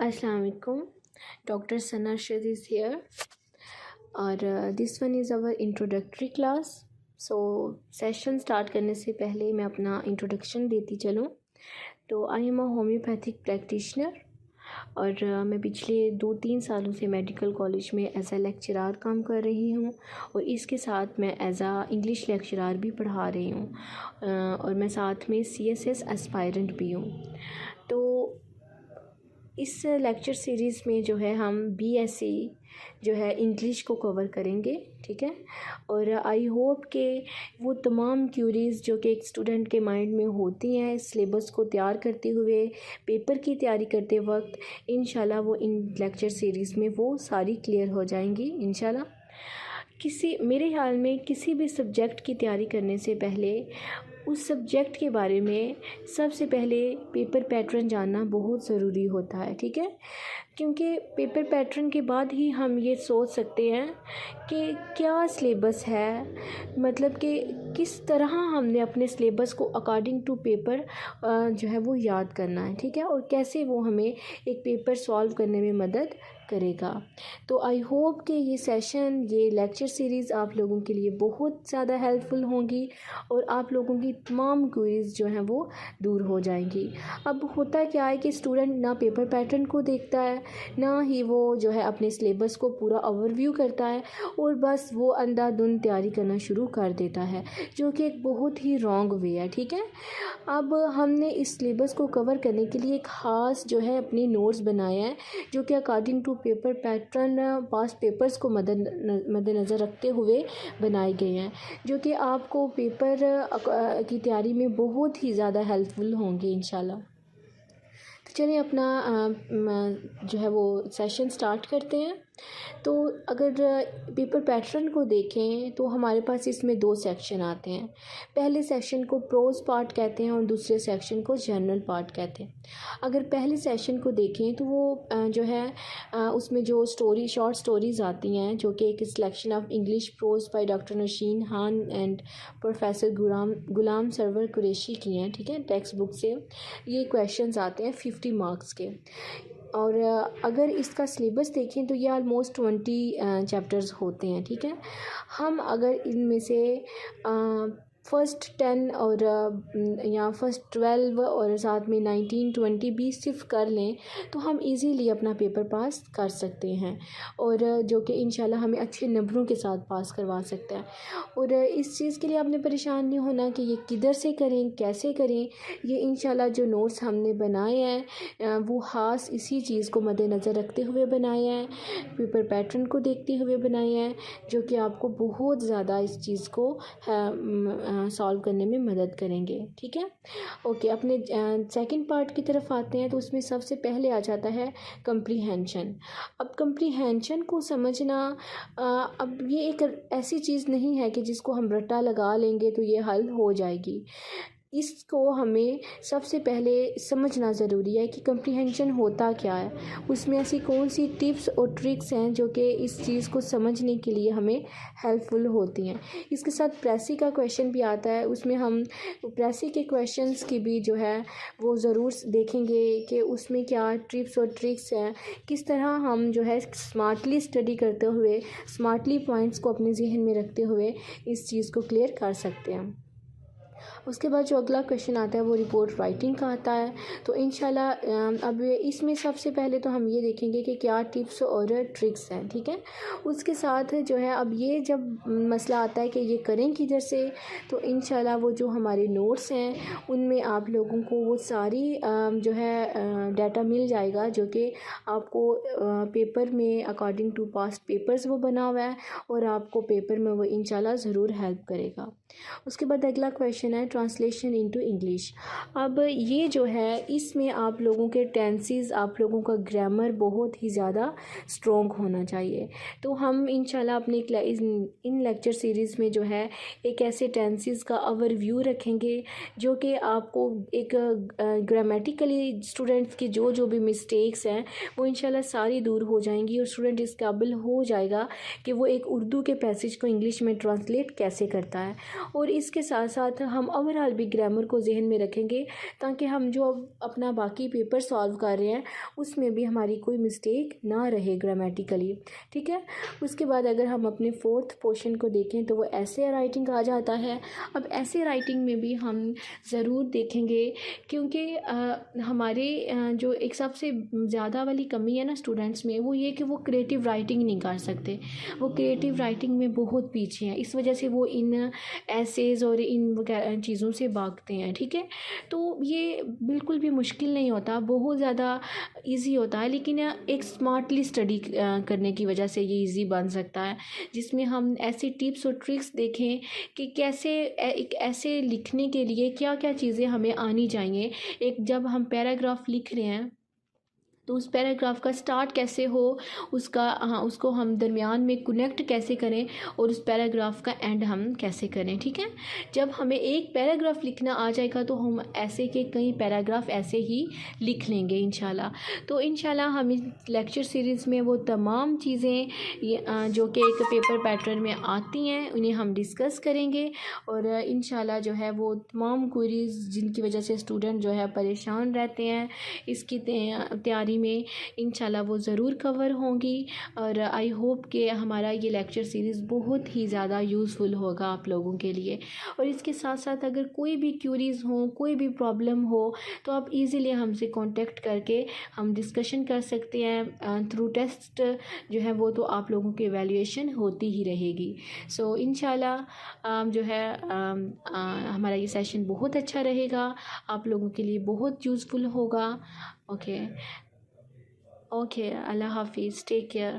Assalamu alaikum. Dr. Sana Arshad is here. اور this one is our introductory class. So session start کرنے سے پہلے میں اپنا انٹروڈکشن دیتی چلوں. تو I am a homeopathic practitioner اور میں پچھلے 2-3 سالوں سے میڈیکل کالج میں ایز اے لیکچرار کام کر رہی ہوں اور اس کے ساتھ میں ایز اے انگلش لیکچرار بھی پڑھا رہی ہوں اور میں ساتھ میں CSS اسپائرنٹ بھی ہوں. تو اس لیکچر سیریز میں جو ہے ہم BSc جو ہے انگلش کو کور کریں گے, ٹھیک ہے. اور آئی ہوپ کہ وہ تمام کیوریز جو کہ ایک اسٹوڈنٹ کے مائنڈ میں ہوتی ہیں سلیبس کو تیار کرتے ہوئے, پیپر کی تیاری کرتے وقت, انشاءاللہ وہ ان لیکچر سیریز میں وہ ساری کلیئر ہو جائیں گی انشاءاللہ. میرے خیال میں کسی بھی سبجیکٹ کی تیاری کرنے سے پہلے اس سبجیکٹ کے بارے میں سب سے پہلے پیپر پیٹرن جاننا بہت ضروری ہوتا ہے, ٹھیک ہے. کیونکہ پیپر پیٹرن کے بعد ہی ہم یہ سوچ سکتے ہیں کہ کیا سلیبس ہے, مطلب کہ کس طرح ہم نے اپنے سلیبس کو اکارڈنگ ٹو پیپر جو ہے وہ یاد کرنا ہے, ٹھیک ہے, اور کیسے وہ ہمیں ایک پیپر سالو کرنے میں مدد کرے گا. تو آئی ہوپ کہ یہ سیشن, یہ لیکچر سیریز آپ لوگوں کے لیے بہت زیادہ ہیلپ فل ہوں گی اور آپ لوگوں کی تمام کوئریز جو ہیں وہ دور ہو جائیں گی. اب ہوتا کیا ہے کہ اسٹوڈنٹ نہ پیپر پیٹرن کو دیکھتا ہے, نہ ہی وہ جو ہے اپنے سلیبس کو پورا اوور ویو کرتا ہے اور بس وہ اندھا دھند تیاری کرنا شروع کر دیتا ہے, جو کہ ایک بہت ہی رانگ وے ہے, ٹھیک ہے. اب ہم نے اس سلیبس کو کور کرنے کے لیے ایک خاص جو ہے اپنی نوٹس بنایا ہے جو کہ according to paper pattern past papers کو مد نظر رکھتے ہوئے بنائے گئے ہیں, جو کہ آپ کو پیپر کی تیاری میں بہت ہی زیادہ ہیلپ فل ہوں گے انشاءاللہ. تو چلیے اپنا جو ہے وہ سیشن سٹارٹ کرتے ہیں. تو اگر پیپر پیٹرن کو دیکھیں تو ہمارے پاس اس میں 2 سیکشن آتے ہیں. پہلے سیکشن کو پروز پارٹ کہتے ہیں اور دوسرے سیکشن کو جنرل پارٹ کہتے ہیں. اگر پہلے سیکشن کو دیکھیں تو وہ جو ہے اس میں جو شارٹ سٹوریز آتی ہیں جو کہ ایک selection of English prose by doctor Nasheen Khan and professor Ghulam Sarwar Qureshi کی ہیں, ٹھیک ہے, ٹیکسٹ بک سے. یہ کویشچنز آتے ہیں 50 مارکس کے. اور اگر اس کا سلیبس دیکھیں تو یہ آلموسٹ 20 چیپٹرز ہوتے ہیں, ٹھیک ہے. ہم اگر ان میں سے فرسٹ 10 اور یا فرسٹ 12 اور ساتھ میں 19-20 بھی صرف کر لیں تو ہم ایزیلی اپنا پیپر پاس کر سکتے ہیں, اور جو کہ انشاءاللہ ہمیں اچھے نمبروں کے ساتھ پاس کروا سکتا ہے. اور اس چیز کے لیے آپ نے پریشان نہیں ہونا کہ یہ کدھر سے کریں, کیسے کریں. یہ انشاءاللہ جو نوٹس ہم نے بنائے ہیں وہ خاص اسی چیز کو مد نظر رکھتے ہوئے بنایا ہے, پیپر پیٹرن کو دیکھتے ہوئے بنایا ہے, جو کہ آپ کو بہت زیادہ اس چیز کو سالو کرنے میں مدد کریں گے, ٹھیک ہے. اوکے, اپنے سیکنڈ پارٹ کی طرف آتے ہیں. تو اس میں سب سے پہلے آ جاتا ہے کمپریہینشن. اب کمپریہینشن کو سمجھنا, اب یہ ایک ایسی چیز نہیں ہے کہ جس کو ہم رٹا لگا لیں گے تو یہ حل ہو جائے گی. اس کو ہمیں سب سے پہلے سمجھنا ضروری ہے کہ کمپریہینشن ہوتا کیا ہے, اس میں ایسی کون سی ٹپس اور ٹرکس ہیں جو کہ اس چیز کو سمجھنے کے لیے ہمیں ہیلپ فل ہوتی ہیں. اس کے ساتھ پریسی کا کویشچن بھی آتا ہے, اس میں ہم پریسی کے کویشچنس کی بھی جو ہے وہ ضرور دیکھیں گے کہ اس میں کیا ٹپس اور ٹرکس ہیں, کس طرح ہم جو ہے اسمارٹلی اسٹڈی کرتے ہوئے, اسمارٹلی پوائنٹس کو اپنے ذہن میں رکھتے ہوئے اس چیز کو کلیئر کر سکتے ہیں. اس کے بعد جو اگلا کویشچن آتا ہے وہ رپورٹ رائٹنگ کا آتا ہے. تو انشاءاللہ اب اس میں سب سے پہلے تو ہم یہ دیکھیں گے کہ کیا ٹپس اور ٹرکس ہیں, ٹھیک ہے. اس کے ساتھ جو ہے اب یہ جب مسئلہ آتا ہے کہ یہ کریں کدھر سے, تو انشاءاللہ وہ جو ہمارے نوٹس ہیں ان میں آپ لوگوں کو وہ ساری جو ہے ڈیٹا مل جائے گا جو کہ آپ کو پیپر میں اکارڈنگ ٹو پاسٹ پیپرز وہ بنا ہوا ہے اور آپ کو پیپر میں وہ انشاءاللہ ضرور ہیلپ کرے گا. اس کے بعد اگلا کویشچن ہے ٹرانسلیشن انٹو انگلش. اب یہ جو ہے اس میں آپ لوگوں کے ٹینسز, آپ لوگوں کا گرامر بہت ہی زیادہ اسٹرانگ ہونا چاہیے. تو ہم انشاءاللہ اپنے ان لیکچر سیریز میں جو ہے ایک ایسے ٹینسز کا اوور ویو رکھیں گے جو کہ آپ کو ایک گرامیٹیکلی اسٹوڈنٹس کی جو بھی مسٹیکس ہیں وہ انشاءاللہ ساری دور ہو جائیں گی, اور اسٹوڈنٹ اس قابل ہو جائے گا کہ وہ ایک اردو کے پیسج کو انگلش میں ٹرانسلیٹ کیسے کرتا ہے. اور اس کے ساتھ ساتھ ہم اوور آل بھی گرامر کو ذہن میں رکھیں گے تاکہ ہم جو اپنا باقی پیپر سالو کر رہے ہیں اس میں بھی ہماری کوئی مسٹیک نہ رہے گرامیٹیکلی. ٹھیک ہے. اس کے بعد اگر ہم اپنے 4th پورشن کو دیکھیں تو وہ ایسے رائٹنگ آ جاتا ہے. اب ایسے رائٹنگ میں بھی ہم ضرور دیکھیں گے کیونکہ ہمارے جو ایک سب سے زیادہ والی کمی ہے نا اسٹوڈنٹس میں وہ یہ کہ وہ کریٹیو رائٹنگ نہیں کر سکتے. وہ کریٹیو رائٹنگ میں بہت پیچھے ہیں. اس وجہ سے وہ ان ایسیز اور ان چیزوں سے بھاگتے ہیں. ٹھیک ہے. تو یہ بالکل بھی مشکل نہیں ہوتا, بہت زیادہ ایزی ہوتا ہے, لیکن ایک اسمارٹلی اسٹڈی کرنے کی وجہ سے یہ ایزی بن سکتا ہے, جس میں ہم ایسی ٹپس اور ٹرکس دیکھیں کہ کیسے ایک ایسے لکھنے کے لیے کیا کیا چیزیں ہمیں آنی چاہیے. ایک جب ہم پیراگراف لکھ رہے ہیں تو اس پیراگراف کا سٹارٹ کیسے ہو, اس کو ہم درمیان میں کنیکٹ کیسے کریں, اور اس پیراگراف کا اینڈ ہم کیسے کریں. ٹھیک ہے. جب ہمیں ایک پیراگراف لکھنا آ جائے گا تو ہم ایسے کے کئی پیراگراف ایسے ہی لکھ لیں گے انشاءاللہ. تو انشاءاللہ ہم اس لیکچر سیریز میں وہ تمام چیزیں جو کہ ایک پیپر پیٹرن میں آتی ہیں انہیں ہم ڈسکس کریں گے, اور انشاءاللہ جو ہے وہ تمام کوئریز جن کی وجہ سے اسٹوڈنٹ جو ہے پریشان رہتے ہیں اس کی تیاری میں انشاءاللہ وہ ضرور کور ہوں گی. اور آئی ہوپ کہ ہمارا یہ لیکچر سیریز بہت ہی زیادہ یوزفل ہوگا آپ لوگوں کے لیے. اور اس کے ساتھ ساتھ اگر کوئی بھی کیوریز ہوں, کوئی بھی پرابلم ہو تو آپ ایزیلی ہم سے کانٹیکٹ کر کے ہم ڈسکشن کر سکتے ہیں. تھرو ٹیسٹ جو ہے وہ تو آپ لوگوں کی ایویلیویشن ہوتی ہی رہے گی. سو انشاءاللہ جو ہے ہمارا یہ سیشن بہت اچھا رہے گا, آپ لوگوں کے لیے بہت یوزفل ہوگا. اوکے, اللہ حافظ, ٹیک کیئر.